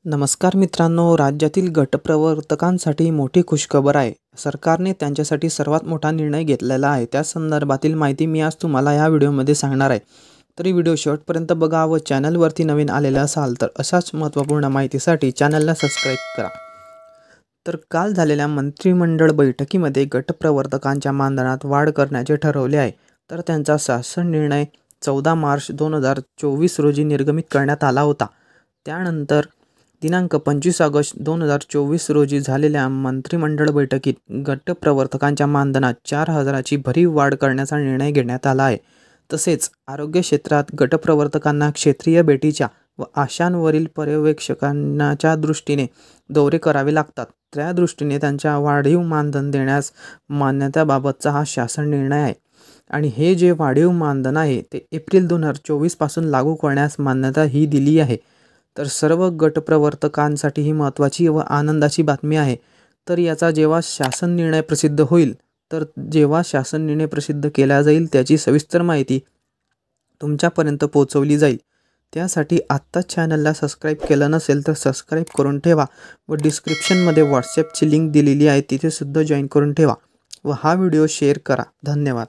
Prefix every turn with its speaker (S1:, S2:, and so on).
S1: नमस्कार मित्रांनो, राज्यातील गटप्रवर्तकांसाठी मोठी खुशखबर आहे. सरकारने त्यांच्यासाठी सर्वात मोठा निर्णय घेतलेला आहे. त्या संदर्भातील माहिती मी आज तुम्हाला या व्हिडिओमध्ये सांगणार आहे. तरी व्हिडिओ शेवटपर्यंत बघा व चॅनलवरती नवीन आलेला असाल तर अशाच महत्त्वपूर्ण माहितीसाठी चॅनलला सबस्क्राईब करा. तर काल झालेल्या मंत्रिमंडळ बैठकीमध्ये गटप्रवर्तकांच्या मानधनात वाढ करण्याचे ठरवले आहे. तर त्यांचा शासन निर्णय 14 मार्च 2024 रोजी निर्गमित करण्यात आला होता. त्यानंतर दिनांक 25 ऑगस्ट 2024 रोजी झालेल्या मंत्रिमंडळ बैठकीत गटप्रवर्तकांच्या मानधनात 4,000ची भरीव वाढ करण्याचा निर्णय घेण्यात आला आहे. तसेच आरोग्य क्षेत्रात गटप्रवर्तकांना क्षेत्रीय भेटीच्या व आशांवरील पर्यवेक्षकांच्या दृष्टीने दौरे करावे लागतात. त्या दृष्टीने त्यांच्या वाढीव मानधन देण्यास मान्यताबाबतचा हा शासन निर्णय आहे. आणि हे जे वाढीव मानधन आहे ते एप्रिल 2024 पासून लागू करण्यास मान्यता ही दिली आहे. तर सर्व गटप्रवर्तकांसाठी ही महत्त्वाची व आनंदाची बातमी आहे. तर याचा जेव्हा शासन निर्णय प्रसिद्ध होईल, तर जेव्हा शासन निर्णय प्रसिद्ध केला जाईल त्याची सविस्तर माहिती तुमच्यापर्यंत पोहोचवली जाईल. त्यासाठी आत्ताच चॅनलला सबस्क्राईब केलं नसेल तर सबस्क्राईब करून ठेवा व डिस्क्रिप्शनमध्ये व्हॉट्सॲपची लिंक दिलेली आहे, तिथे सुद्धा जॉईन करून ठेवा व हा व्हिडिओ शेअर करा. धन्यवाद.